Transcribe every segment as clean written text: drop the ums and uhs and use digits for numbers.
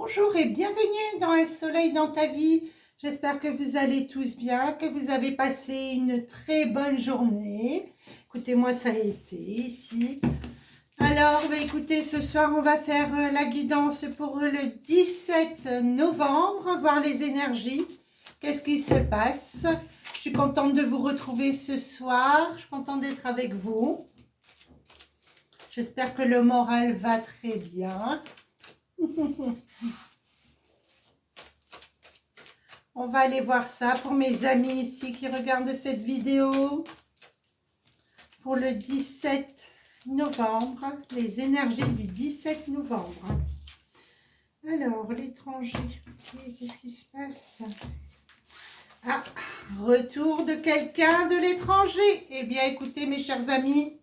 Bonjour et bienvenue dans Un soleil dans ta vie. J'espère que vous allez tous bien, que vous avez passé une très bonne journée. Écoutez, moi ça a été ici. Alors, écoutez, ce soir on va faire la guidance pour le 17 novembre, voir les énergies. Qu'est-ce qui se passe? Je suis contente de vous retrouver ce soir. Je suis contente d'être avec vous. J'espère que le moral va très bien. On va aller voir ça pour mes amis ici qui regardent cette vidéo. Pour le 17 novembre, les énergies du 17 novembre. Alors, l'étranger, qu'est-ce qui se passe? Ah, retour de quelqu'un de l'étranger. Eh bien, écoutez, mes chers amis,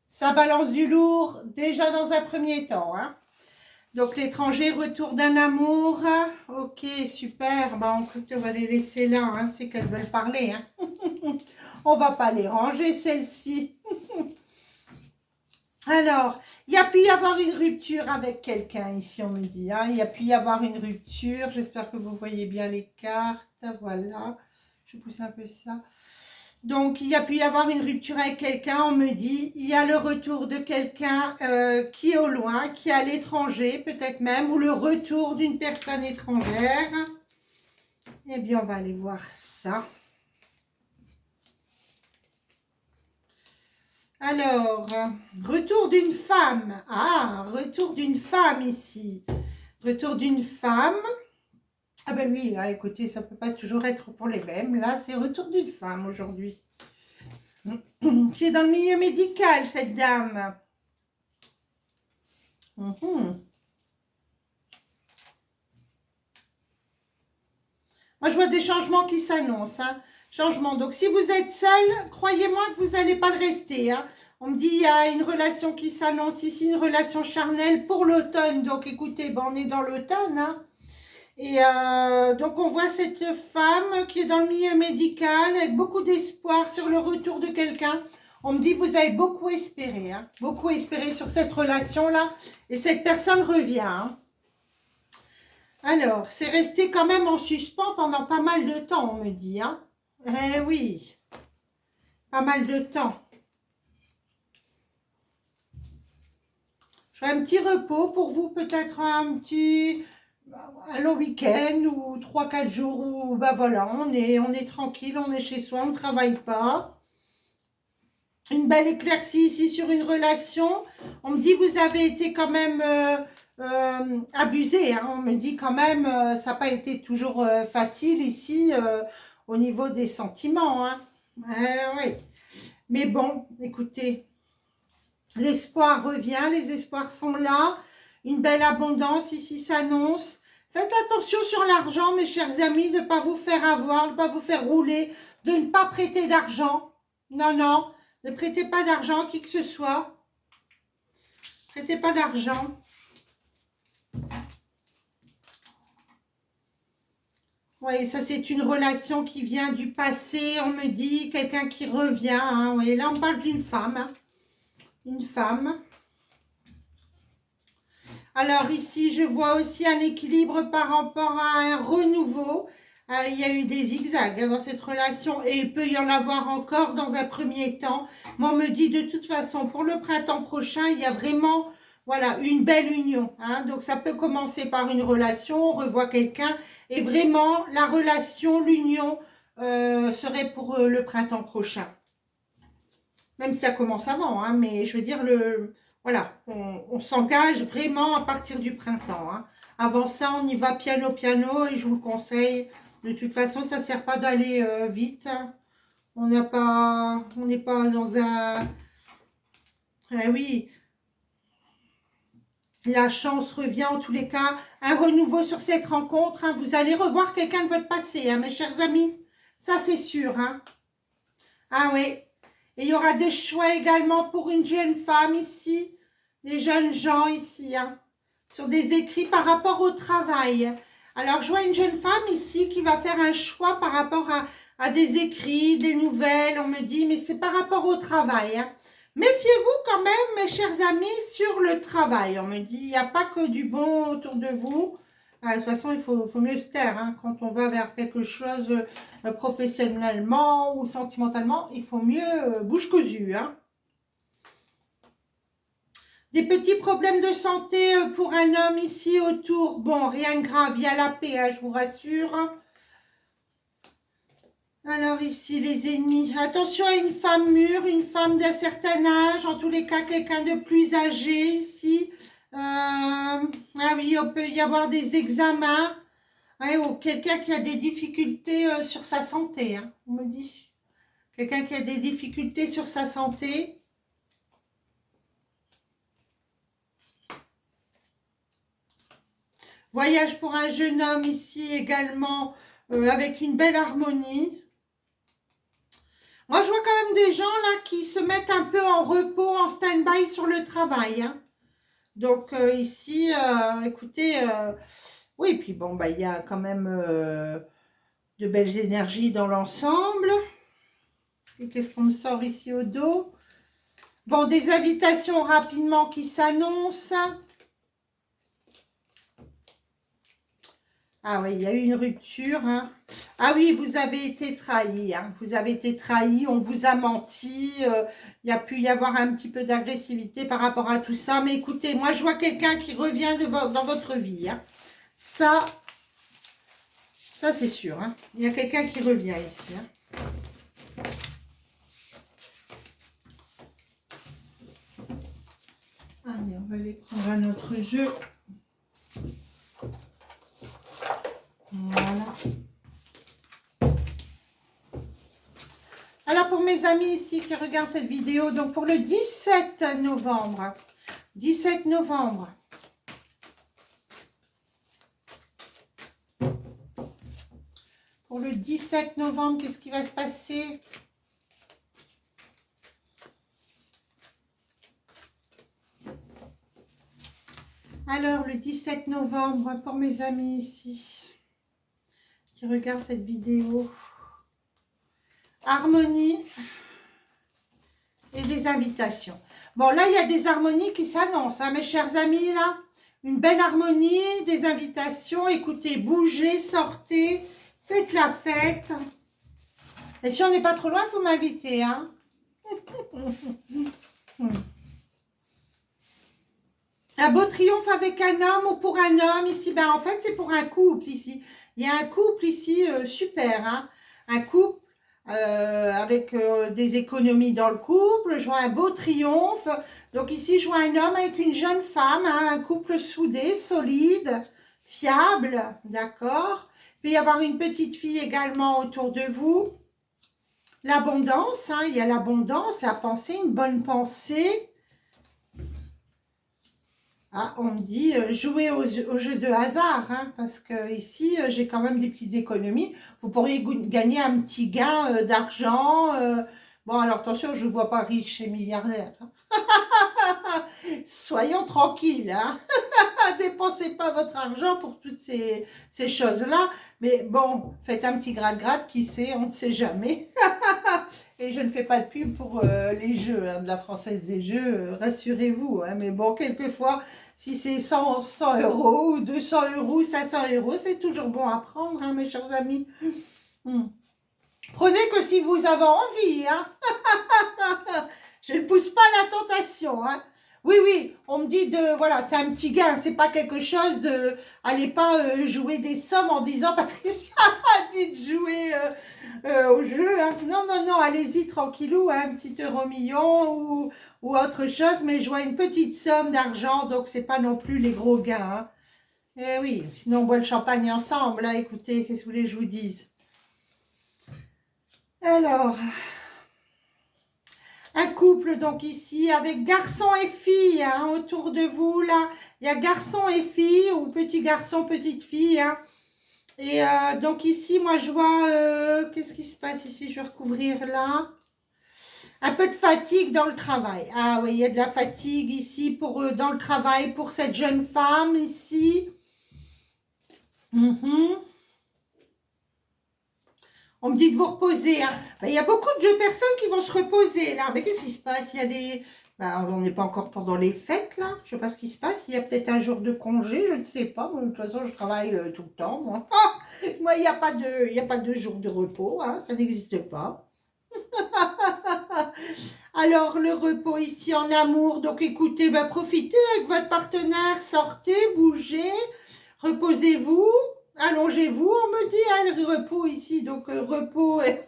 ça balance du lourd déjà dans un premier temps, hein. Donc, l'étranger, retour d'un amour. Ok, super. Bon, écoutez, on va les laisser là, hein, c'est qu'elles veulent parler. Hein. On va pas les ranger, celles-ci. Alors, il y a pu y avoir une rupture avec quelqu'un ici, on me dit. Hein. Il y a pu y avoir une rupture. J'espère que vous voyez bien les cartes. Voilà. Je pousse un peu ça. Donc, il y a pu y avoir une rupture avec quelqu'un, on me dit, il y a le retour de quelqu'un qui est au loin, qui est à l'étranger, peut-être même, ou le retour d'une personne étrangère. Eh bien, on va aller voir ça. Alors, retour d'une femme. Ah, retour d'une femme ici. Retour d'une femme. Ah ben oui, là, écoutez, ça ne peut pas toujours être pour les mêmes. Là, c'est retour d'une femme aujourd'hui. Qui est dans le milieu médical, cette dame. Moi, je vois des changements qui s'annoncent. Hein. Changements. Donc, si vous êtes seul, croyez-moi que vous n'allez pas le rester. Hein. On me dit il y a une relation qui s'annonce ici, une relation charnelle pour l'automne. Donc, écoutez, ben, on est dans l'automne. Hein. Et donc, on voit cette femme qui est dans le milieu médical avec beaucoup d'espoir sur le retour de quelqu'un. On me dit, vous avez beaucoup espéré, hein, beaucoup espéré sur cette relation-là. Et cette personne revient. Hein. Alors, c'est resté quand même en suspens pendant pas mal de temps, on me dit. Hein. Eh oui, pas mal de temps. Je ferai un petit repos pour vous, peut-être un long week-end ou 3-4 jours où, bah voilà, on est tranquille, on est chez soi, on ne travaille pas. Une belle éclaircie ici sur une relation. On me dit, vous avez été quand même abusé. Hein. On me dit quand même, ça n'a pas été toujours facile ici au niveau des sentiments. Hein. Oui. Mais bon, écoutez, l'espoir revient, les espoirs sont là. Une belle abondance ici s'annonce. Faites attention sur l'argent, mes chers amis, de ne pas vous faire avoir, de ne pas vous faire rouler, de ne pas prêter d'argent. Non, non, ne prêtez pas d'argent à qui que ce soit. Prêtez pas d'argent. Oui, ça c'est une relation qui vient du passé, on me dit, quelqu'un qui revient. Hein. Oui, là on parle d'une femme. Hein. Une femme. Alors ici, je vois aussi un équilibre par rapport à un renouveau. Il y a eu des zigzags dans cette relation et il peut y en avoir encore dans un premier temps. Mais on me dit de toute façon, pour le printemps prochain, il y a vraiment voilà, une belle union. Hein. Donc ça peut commencer par une relation, on revoit quelqu'un et vraiment la relation, l'union serait pour le printemps prochain. Même si ça commence avant, hein, mais je veux dire, voilà, on s'engage vraiment à partir du printemps. Hein. Avant ça, on y va piano, piano, et je vous le conseille. De toute façon, ça ne sert pas d'aller vite. Hein. On n'est pas dans un... Ah oui, la chance revient en tous les cas. Un renouveau sur cette rencontre. Hein. Vous allez revoir quelqu'un de votre passé, hein, mes chers amis. Ça, c'est sûr. Hein. Ah oui. Et il y aura des choix également pour une jeune femme ici, des jeunes gens ici, hein, sur des écrits par rapport au travail. Alors, je vois une jeune femme ici qui va faire un choix par rapport à des écrits, des nouvelles, on me dit, mais c'est par rapport au travail. Hein. Méfiez-vous quand même, mes chers amis, sur le travail. On me dit, il n'y a pas que du bon autour de vous. Ah, de toute façon, il faut mieux se taire. Hein. Quand on va vers quelque chose professionnellement ou sentimentalement, il faut mieux bouche cousue. Hein. Des petits problèmes de santé pour un homme ici autour. Bon, rien de grave, il y a la paix, hein, je vous rassure. Alors ici, les ennemis. Attention à une femme mûre, une femme d'un certain âge. En tous les cas, quelqu'un de plus âgé ici. Ah oui, on peut y avoir des examens. Ouais, ou quelqu'un qui a des difficultés sur sa santé, hein, on me dit. Quelqu'un qui a des difficultés sur sa santé. Voyage pour un jeune homme ici également, avec une belle harmonie. Moi, je vois quand même des gens là qui se mettent un peu en repos, en stand-by sur le travail. Hein. Donc ici, écoutez, oui, puis bon, bah, il y a quand même de belles énergies dans l'ensemble. Et qu'est-ce qu'on me sort ici au dos? Bon, des invitations rapidement qui s'annoncent. Ah oui, il y a eu une rupture. Hein. Ah oui, vous avez été trahi. Hein. Vous avez été trahi, on vous a menti. Il y a pu y avoir un petit peu d'agressivité par rapport à tout ça. Mais écoutez, moi, je vois quelqu'un qui revient dans votre vie. Hein. Ça c'est sûr. Hein. Il y a quelqu'un qui revient ici. Hein. Allez, on va aller prendre un autre jeu. Voilà. Alors, pour mes amis ici qui regardent cette vidéo, donc pour le 17 novembre. 17 novembre. Pour le 17 novembre, qu'est-ce qui va se passer? Alors, le 17 novembre, pour mes amis ici, qui regardent cette vidéo, harmonie et des invitations. Bon, là, il y a des harmonies qui s'annoncent, hein, mes chers amis, là. Une belle harmonie, des invitations. Écoutez, bougez, sortez, faites la fête. Et si on n'est pas trop loin, il faut m'inviter, hein. Un beau triomphe avec un homme ou pour un homme ici. Ben, en fait, c'est pour un couple ici. Il y a un couple ici super. Hein. Un couple avec des économies dans le couple. Je vois un beau triomphe. Donc ici, je vois un homme avec une jeune femme. Hein, un couple soudé, solide, fiable. D'accord. Il peut y avoir une petite fille également autour de vous. L'abondance. Hein, il y a l'abondance, la pensée, une bonne pensée. Ah, on me dit jouer au jeu de hasard, hein, parce que ici, j'ai quand même des petites économies. Vous pourriez gagner un petit gain d'argent. Bon, alors attention, je ne vois pas riche et milliardaire. Hein. Soyons tranquilles. Hein. Dépensez pas votre argent pour toutes ces choses-là. Mais bon, faites un petit gratte-gratte, qui sait, on ne sait jamais. Et je ne fais pas de pub pour les jeux, hein, de la Française des Jeux, rassurez-vous. Hein, mais bon, quelquefois, si c'est 100 € ou 200 €, 500 €, c'est toujours bon à prendre, hein, mes chers amis. Prenez que si vous avez envie. Hein. Je ne pousse pas la tentation. Hein. Oui, oui, on me dit de... Voilà, c'est un petit gain, c'est pas quelque chose de... Allez pas jouer des sommes en disant, Patricia a dit de jouer... au jeu, hein. Non, non, non, allez-y tranquillou, hein, un petit euro-million ou autre chose, mais je vois une petite somme d'argent, donc c'est pas non plus les gros gains. Hein. Eh oui, sinon on boit le champagne ensemble, là, écoutez, qu'est-ce que vous voulez que je vous dise? Alors, un couple donc ici avec garçon et fille hein, autour de vous, là, il y a garçon et fille, ou petit garçon, petite fille, hein. Et donc ici, moi, je vois, qu'est-ce qui se passe ici? Je vais recouvrir là. Un peu de fatigue dans le travail. Ah oui, il y a de la fatigue ici dans le travail pour cette jeune femme ici. On me dit de vous reposer. Hein. Ben, il y a beaucoup de personnes qui vont se reposer là. Mais qu'est-ce qui se passe? Il y a des... Ben, on n'est pas encore pendant les fêtes, là. Je ne sais pas ce qui se passe. Il y a peut-être un jour de congé, je ne sais pas. Moi, de toute façon, je travaille tout le temps, moi. Moi, il n'y a pas de jour de repos, hein. Ça n'existe pas. Alors, le repos ici en amour. Donc, écoutez, ben, profitez avec votre partenaire. Sortez, bougez, reposez-vous, allongez-vous. On me dit, hein, le repos ici. Donc, repos et...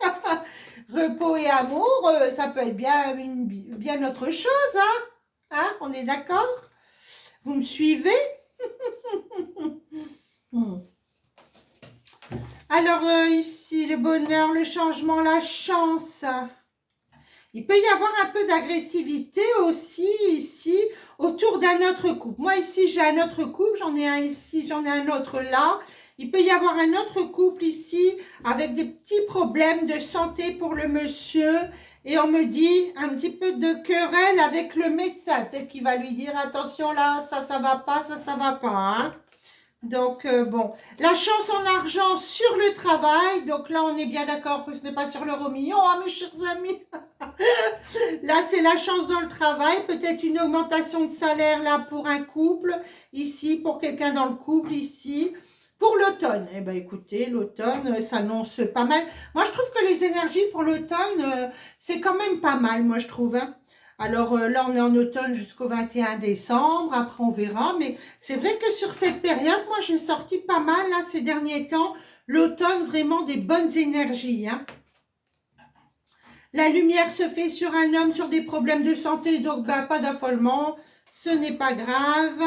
repos et amour, ça peut être bien autre chose, hein, hein, on est d'accord? Vous me suivez? Alors, ici, le bonheur, le changement, la chance. Il peut y avoir un peu d'agressivité aussi, ici, autour d'un autre couple. Moi, ici, j'ai un autre couple, j'en ai un ici, j'en ai un autre là. Il peut y avoir un autre couple ici avec des petits problèmes de santé pour le monsieur. Et on me dit un petit peu de querelle avec le médecin. Peut-être qu'il va lui dire, attention là, ça va pas, ça va pas. Hein. Donc, bon. La chance en argent sur le travail. Donc là, on est bien d'accord que ce n'est pas sur l'euro million, hein, mes chers amis. Là, c'est la chance dans le travail. Peut-être une augmentation de salaire là pour un couple. Ici, pour quelqu'un dans le couple, ici. Pour l'automne, eh ben écoutez, l'automne s'annonce pas mal. Moi, je trouve que les énergies pour l'automne, c'est quand même pas mal, moi, je trouve. Hein. Alors là, on est en automne jusqu'au 21 décembre. Après, on verra. Mais c'est vrai que sur cette période, moi, j'ai sorti pas mal, là, ces derniers temps. L'automne, vraiment des bonnes énergies. Hein. La lumière se fait sur un homme, sur des problèmes de santé. Donc, ben, pas d'affolement. Ce n'est pas grave.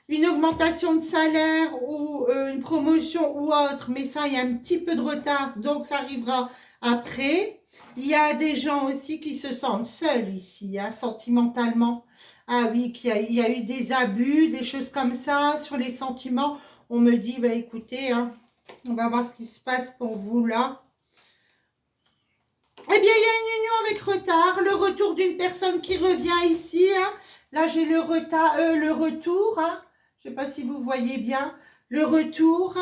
Une augmentation de salaire ou une promotion ou autre, mais ça, il y a un petit peu de retard, donc ça arrivera après. Il y a des gens aussi qui se sentent seuls ici, hein, sentimentalement. Ah oui, il y a eu des abus, des choses comme ça sur les sentiments. On me dit, bah, écoutez, hein, on va voir ce qui se passe pour vous là. Eh bien, il y a une union avec retard, le retour d'une personne qui revient ici. Hein. Là, j'ai le retour, hein. Je ne sais pas si vous voyez bien le retour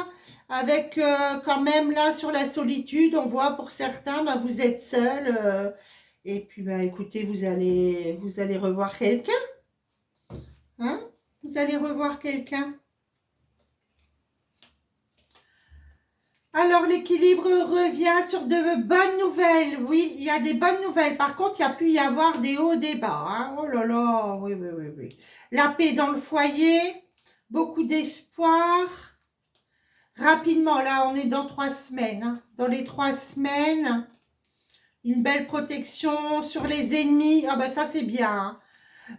avec quand même là sur la solitude, on voit pour certains, bah, vous êtes seul et puis bah, écoutez, vous allez revoir quelqu'un, hein, vous allez revoir quelqu'un. Alors l'équilibre revient sur de bonnes nouvelles, oui, il y a des bonnes nouvelles, par contre il y a pu y avoir des hauts, des bas, hein. Oh là là, oui, oui, oui, oui. La paix dans le foyer. Beaucoup d'espoir. Rapidement, là, on est dans 3 semaines. Hein. Dans les 3 semaines, une belle protection sur les ennemis. Ah ben ça, c'est bien. Hein.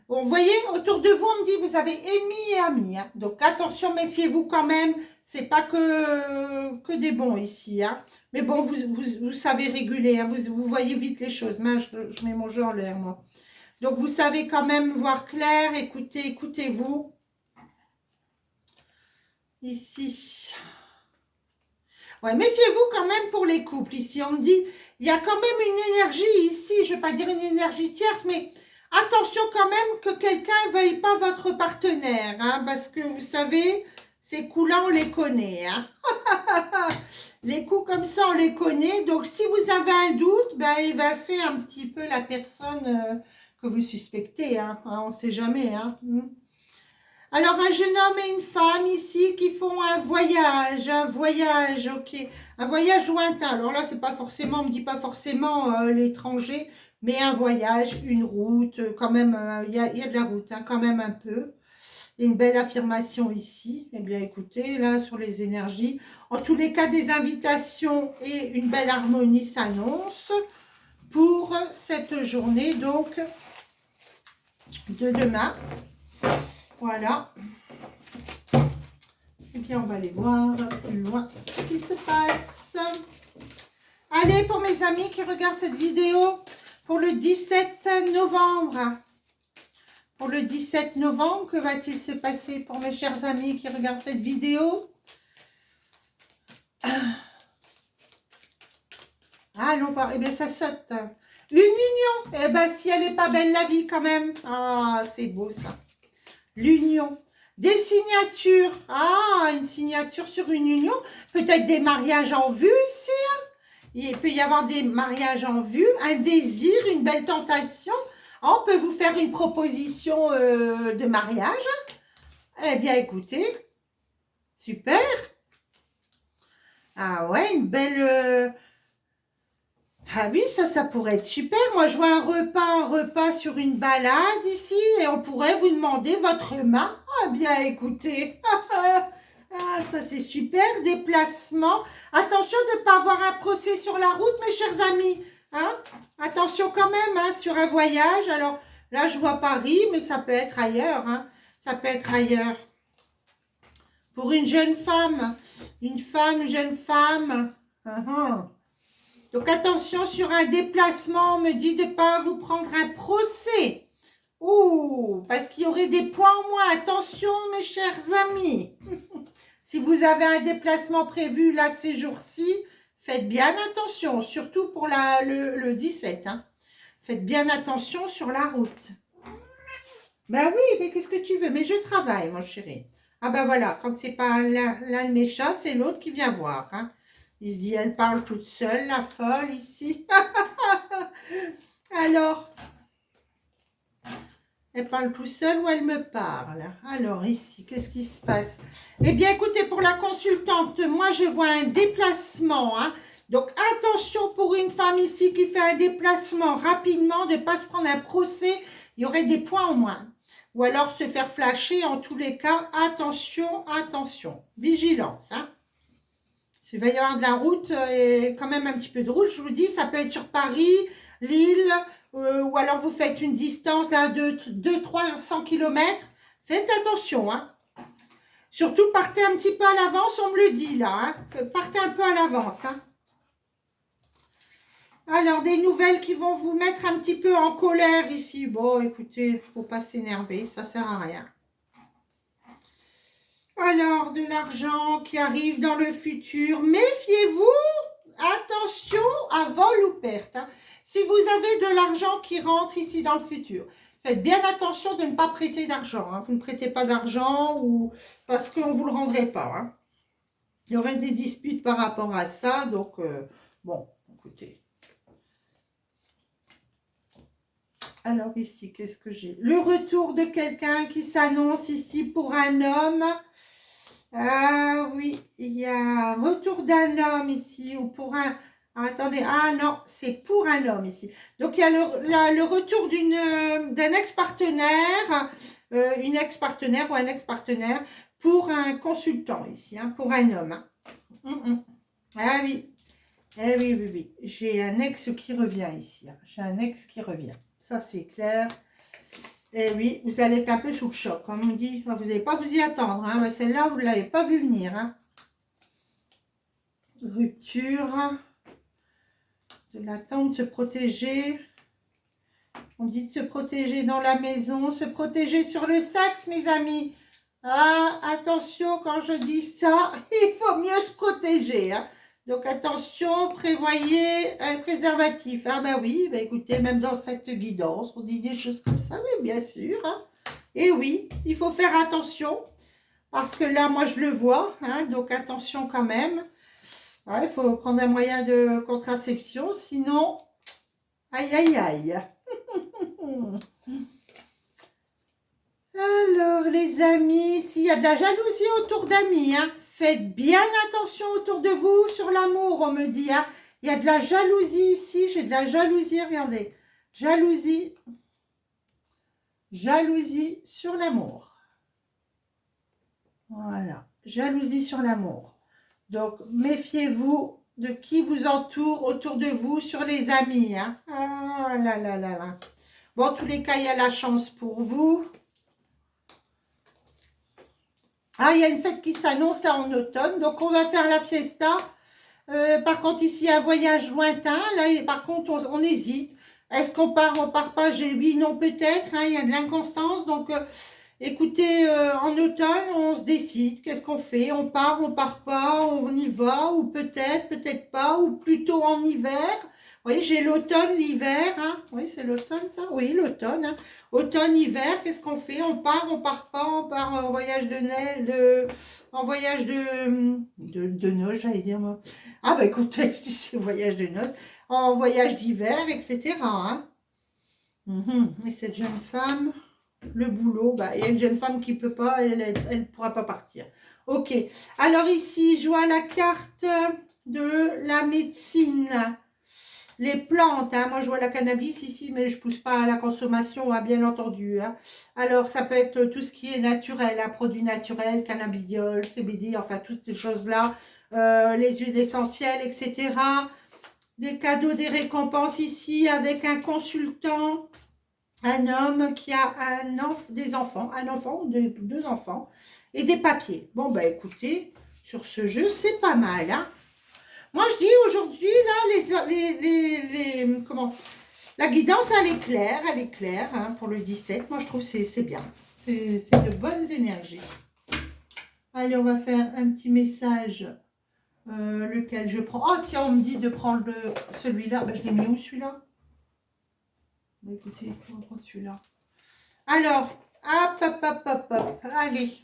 Bon, vous voyez, autour de vous, on me dit, vous avez ennemis et amis. Hein. Donc, attention, méfiez-vous quand même. C'est pas que des bons ici. Hein. Mais bon, vous savez réguler. Hein. Vous voyez vite les choses. Mais je mets mon jeu en l'air, moi. Donc, vous savez quand même voir clair. Écoutez-vous. Ici. Ouais, méfiez-vous quand même pour les couples. Ici, on me dit, il y a quand même une énergie ici. Je ne vais pas dire une énergie tierce, mais attention quand même que quelqu'un ne veuille pas votre partenaire. Hein, parce que vous savez, ces coups-là, on les connaît. Hein. Les coups comme ça, on les connaît. Donc, si vous avez un doute, ben, évincez un petit peu la personne que vous suspectez. Hein. On ne sait jamais. Hein. Alors, un jeune homme et une femme ici qui font un voyage, ok, un voyage lointain. Alors là, c'est pas forcément, on me dit pas forcément l'étranger, mais un voyage, une route, quand même, il y a de la route, hein, quand même un peu. Il y a une belle affirmation ici. Eh bien, écoutez, là, sur les énergies, en tous les cas, des invitations et une belle harmonie s'annoncent pour cette journée, donc, de demain. Voilà. Et bien, on va aller voir plus loin ce qui se passe. Allez, pour mes amis qui regardent cette vidéo, pour le 17 novembre. Pour le 17 novembre, que va-t-il se passer pour mes chers amis qui regardent cette vidéo? Allons voir. Eh bien, ça saute. Une union. Eh bien, si elle n'est pas belle, la vie quand même. Ah, c'est beau ça. L'union, des signatures, une signature sur une union, peut-être des mariages en vue ici, hein. Il peut y avoir des mariages en vue, un désir, une belle tentation, On peut vous faire une proposition de mariage. Eh bien, écoutez, super. Ah ouais, une belle... Ah oui, ça pourrait être super. Moi, je vois un repas sur une balade ici et on pourrait vous demander votre main. Ah bien, écoutez. Ah, ça c'est super. Déplacement. Attention de ne pas avoir un procès sur la route, mes chers amis. Hein? Attention quand même hein, sur un voyage. Alors là, je vois Paris, mais ça peut être ailleurs. Hein. Ça peut être ailleurs. Pour une jeune femme. Une jeune femme. Donc attention sur un déplacement, on me dit de ne pas vous prendre un procès. Ouh, parce qu'il y aurait des points en moins. Attention mes chers amis. Si vous avez un déplacement prévu là ces jours-ci, faites bien attention, surtout pour le 17. Hein. Faites bien attention sur la route. Ben oui, mais qu'est-ce que tu veux? Mais je travaille, mon chéri. Ah ben voilà, quand c'est pas l'un de mes chats, c'est l'autre qui vient voir. Hein. Il se dit, elle parle toute seule, la folle, ici. Alors, elle parle tout seule ou elle me parle? Alors, ici, qu'est-ce qui se passe? Eh bien, écoutez, pour la consultante, moi, je vois un déplacement. Hein. Donc, attention pour une femme ici qui fait un déplacement rapidement, de ne pas se prendre un procès. Il y aurait des points en moins. Ou alors se faire flasher. En tous les cas, attention, attention. Vigilance, hein. Il va y avoir de la route et quand même un petit peu de route. Je vous dis, ça peut être sur Paris, Lille, ou alors vous faites une distance de 200-300 km. Faites attention. Hein. Surtout, partez un petit peu à l'avance, on me le dit là. Hein. Partez un peu à l'avance. Hein. Alors, des nouvelles qui vont vous mettre un petit peu en colère ici. Bon, écoutez, il ne faut pas s'énerver, ça ne sert à rien. Alors, de l'argent qui arrive dans le futur. Méfiez-vous, attention à vol ou perte. Hein. Si vous avez de l'argent qui rentre ici dans le futur, faites bien attention de ne pas prêter d'argent. Hein. Vous ne prêtez pas d'argent ou parce qu'on ne vous le rendrait pas. Hein. Il y aurait des disputes par rapport à ça. Donc, bon, écoutez. Alors ici, qu'est-ce que j'ai? Le retour de quelqu'un qui s'annonce ici pour un homme. Ah oui, il y a un retour d'un homme ici, ou pour un... Attendez, ah non, c'est pour un homme ici. Donc, il y a le retour d'un ex-partenaire, une ex-partenaire ou un ex-partenaire pour un consultant ici, hein, pour un homme. Hein. Ah oui, eh oui, oui, oui. J'ai un ex qui revient ici. Hein. J'ai un ex qui revient. Ça, c'est clair. Eh oui, vous allez être un peu sous le choc, comme on dit. Vous n'allez pas vous y attendre. Hein. Celle-là, vous ne l'avez pas vu venir. Hein. Rupture. De l'attente, se protéger. On dit de se protéger dans la maison. Se protéger sur le sexe, mes amis. Ah, attention, quand je dis ça, il faut mieux se protéger. Hein. Donc, attention, prévoyez un préservatif. Ah ben oui, ben écoutez, même dans cette guidance, on dit des choses comme ça, mais bien sûr. Hein. Et oui, il faut faire attention, parce que là, moi, je le vois. Hein, donc, attention quand même. Ouais, il faut prendre un moyen de contraception, sinon, aïe, aïe, aïe. Alors, les amis, s'il y a de la jalousie autour d'amis, hein, faites bien attention autour de vous sur l'amour, on me dit. Hein. Il y a de la jalousie ici, j'ai de la jalousie, regardez. Jalousie. Jalousie sur l'amour. Voilà, jalousie sur l'amour. Donc, méfiez-vous de qui vous entoure autour de vous sur les amis. Hein. Ah là là là là. Bon, en tous les cas, il y a la chance pour vous. Ah, il y a une fête qui s'annonce là en automne. Donc, on va faire la fiesta. Par contre, ici, un voyage lointain. Là, par contre, on hésite. Est-ce qu'on part, on part pas? J'ai oui, non, peut-être. Hein, il y a de l'inconstance. Donc, écoutez, en automne, on se décide. Qu'est-ce qu'on fait? On part pas, on y va. Ou peut-être, peut-être pas. Ou plutôt en hiver. Vous voyez, j'ai l'automne, l'hiver. Hein. Oui, c'est l'automne, ça? Oui, l'automne. Hein. Automne, hiver, qu'est-ce qu'on fait? On part pas. On part en voyage de neige, en voyage de noces, j'allais dire moi. Ah bah écoutez, si c'est voyage de noces, en voyage d'hiver, etc. Hein. Et cette jeune femme, le boulot, bah, il y a une jeune femme qui ne peut pas, elle ne pourra pas partir. Ok, alors ici, je vois la carte de la médecine. Les plantes, hein, moi je vois la cannabis ici, mais je ne pousse pas à la consommation, hein, bien entendu. Hein. Alors ça peut être tout ce qui est naturel, hein, produits naturels, cannabidiol, CBD, enfin toutes ces choses-là, les huiles essentielles, etc. Des cadeaux, des récompenses ici avec un consultant, un homme qui a des enfants, un enfant ou deux enfants, et des papiers. Bon, bah écoutez, sur ce jeu, c'est pas mal, hein. Moi, je dis aujourd'hui, là, comment, la guidance, elle est claire hein, pour le 17. Moi, je trouve que c'est bien. C'est de bonnes énergies. Allez, on va faire un petit message, lequel je prends. Oh, tiens, on me dit de prendre celui-là. Ben, je l'ai mis où, celui-là? Bah, écoutez, on va prendre celui-là. Alors, hop, hop, hop, hop, hop. Allez.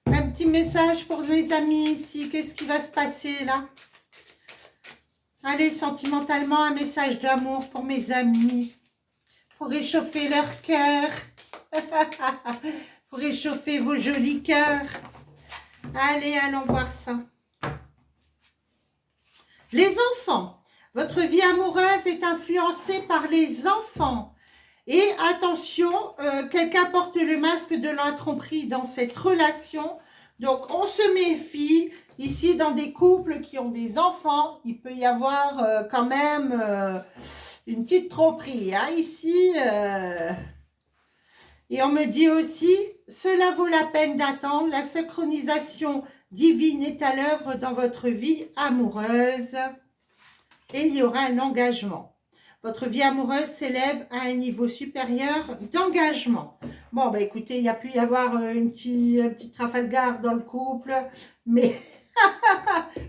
Un petit message pour mes amis ici. Qu'est-ce qui va se passer là? Allez, sentimentalement, un message d'amour pour mes amis. Pour réchauffer leur cœur. Pour réchauffer vos jolis cœurs. Allez, allons voir ça. Les enfants. Votre vie amoureuse est influencée par les enfants. Et attention, quelqu'un porte le masque de la tromperie dans cette relation. Donc, on se méfie. Ici, dans des couples qui ont des enfants, il peut y avoir quand même une petite tromperie. Hein, ici, et on me dit aussi, cela vaut la peine d'attendre. La synchronisation divine est à l'œuvre dans votre vie amoureuse. Et il y aura un engagement. Votre vie amoureuse s'élève à un niveau supérieur d'engagement. Bon, bah écoutez, il y a pu y avoir un petit Trafalgar dans le couple, mais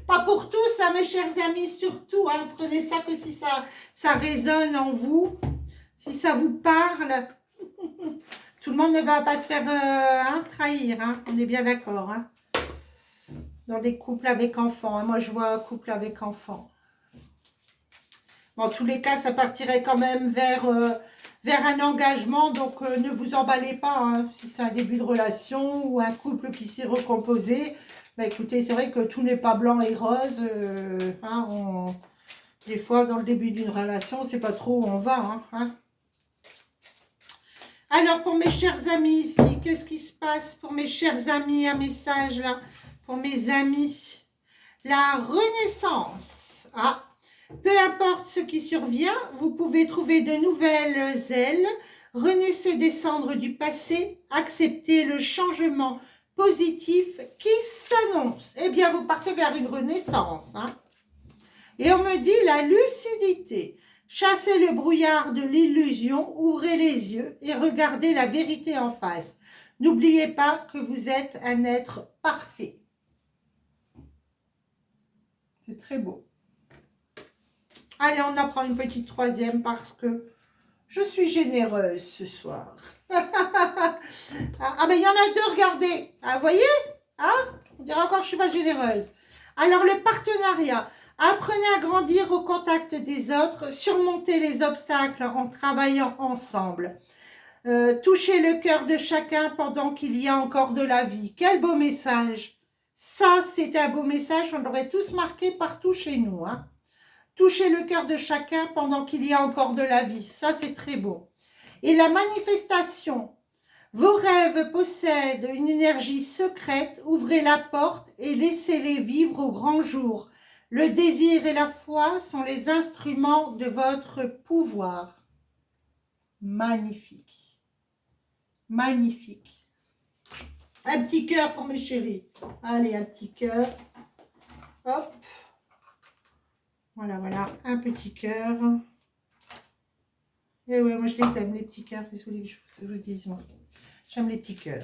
pas pour tous, hein, mes chers amis, surtout. Hein, prenez ça que si ça résonne en vous, si ça vous parle. Tout le monde ne va pas se faire trahir, hein, on est bien d'accord. Hein, dans des couples avec enfants. Hein, moi, je vois un couple avec enfants. En tous les cas, ça partirait quand même vers un engagement. Donc, ne vous emballez pas. Hein, si c'est un début de relation ou un couple qui s'est recomposé. Bah, écoutez, c'est vrai que tout n'est pas blanc et rose. Hein, des fois, dans le début d'une relation, on ne sait pas trop où on va. Hein. Alors, pour mes chers amis ici, qu'est-ce qui se passe pour mes chers amis? Un message là, pour mes amis. La renaissance. Ah, peu importe ce qui survient, vous pouvez trouver de nouvelles ailes, renaissez des cendres du passé, acceptez le changement positif qui s'annonce. Eh bien, vous partez vers une renaissance. Hein. Et on me dit la lucidité. Chassez le brouillard de l'illusion, ouvrez les yeux et regardez la vérité en face. N'oubliez pas que vous êtes un être parfait. C'est très beau. Allez, on en prend une petite troisième parce que je suis généreuse ce soir. Ah, mais il y en a deux, regardez. Ah, vous voyez? Hein? On dirait encore que je ne suis pas généreuse. Alors, le partenariat. Apprenez à grandir au contact des autres, surmontez les obstacles en travaillant ensemble. Touchez le cœur de chacun pendant qu'il y a encore de la vie. Quel beau message. Ça, c'est un beau message. On l'aurait tous marqué partout chez nous. Hein. Touchez le cœur de chacun pendant qu'il y a encore de la vie. Ça, c'est très beau. Et la manifestation. Vos rêves possèdent une énergie secrète. Ouvrez la porte et laissez-les vivre au grand jour. Le désir et la foi sont les instruments de votre pouvoir. Magnifique. Magnifique. Un petit cœur pour mes chéris. Allez, un petit cœur. Hop. Voilà, voilà, un petit cœur. Et ouais, moi je les aime, les petits cœurs. Qu'est-ce que je vous dise, moi? J'aime les petits cœurs.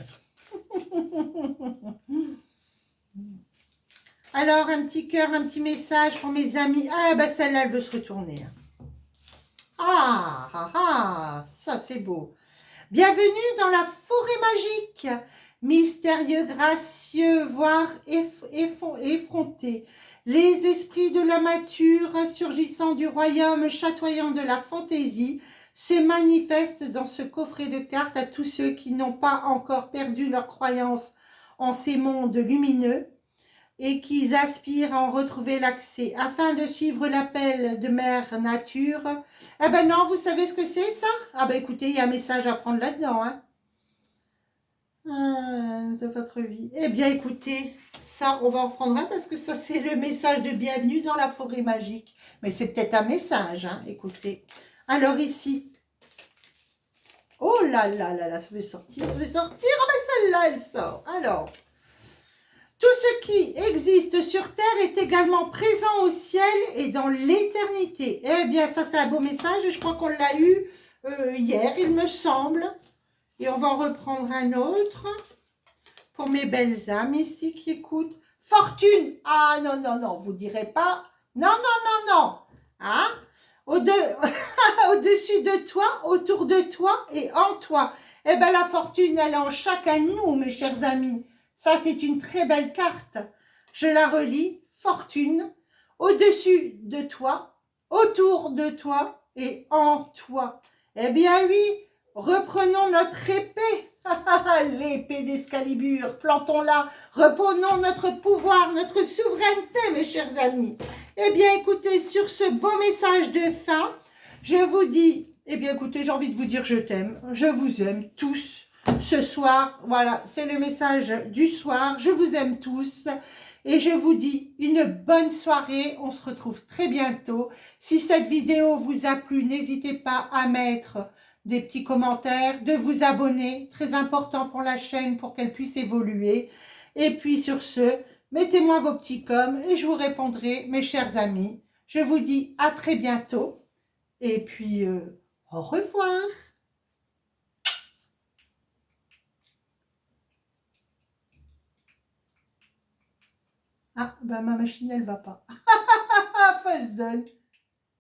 Alors, un petit cœur, un petit message pour mes amis. Ah, bah celle-là, elle veut se retourner. Ah, ah, ah, ça c'est beau. Bienvenue dans la forêt magique. Mystérieux, gracieux, voire effronté. Les esprits de la mature, surgissant du royaume chatoyant de la fantaisie, se manifestent dans ce coffret de cartes à tous ceux qui n'ont pas encore perdu leur croyance en ces mondes lumineux et qui aspirent à en retrouver l'accès, afin de suivre l'appel de Mère Nature. Eh ben non, vous savez ce que c'est ça? Ah ben écoutez, il y a un message à prendre là-dedans, hein. De votre vie. Eh bien écoutez, ça on va en reprendre un parce que ça c'est le message de bienvenue dans la forêt magique. Mais c'est peut-être un message, hein, écoutez. Alors ici, oh là là là là, ça va sortir, ça va sortir. Oh ben celle-là elle sort. Alors, tout ce qui existe sur Terre est également présent au ciel et dans l'éternité. Eh bien ça c'est un beau message, je crois qu'on l'a eu hier il me semble. Et on va en reprendre un autre. Pour mes belles âmes ici qui écoutent. Fortune. Ah non, non, non, vous direz pas. Non, non, non, non. Hein? Au-dessus de toi, autour de toi et en toi. Eh bien, la fortune, elle est en chacun de nous, mes chers amis. Ça, c'est une très belle carte. Je la relis. Fortune. Au-dessus de toi, autour de toi et en toi. Eh bien, oui. Reprenons notre épée. L'épée d'Excalibur, plantons-la, reprenons notre pouvoir, notre souveraineté, mes chers amis. Eh bien, écoutez, sur ce beau message de fin, je vous dis, eh bien, écoutez, j'ai envie de vous dire je t'aime, je vous aime tous. Ce soir, voilà, c'est le message du soir, je vous aime tous. Et je vous dis une bonne soirée, on se retrouve très bientôt. Si cette vidéo vous a plu, n'hésitez pas à mettre des petits commentaires, de vous abonner, très important pour la chaîne pour qu'elle puisse évoluer. Et puis sur ce, mettez-moi vos petits coms et je vous répondrai, mes chers amis. Je vous dis à très bientôt et puis au revoir. Ah, ben ma machine elle va pas. First done.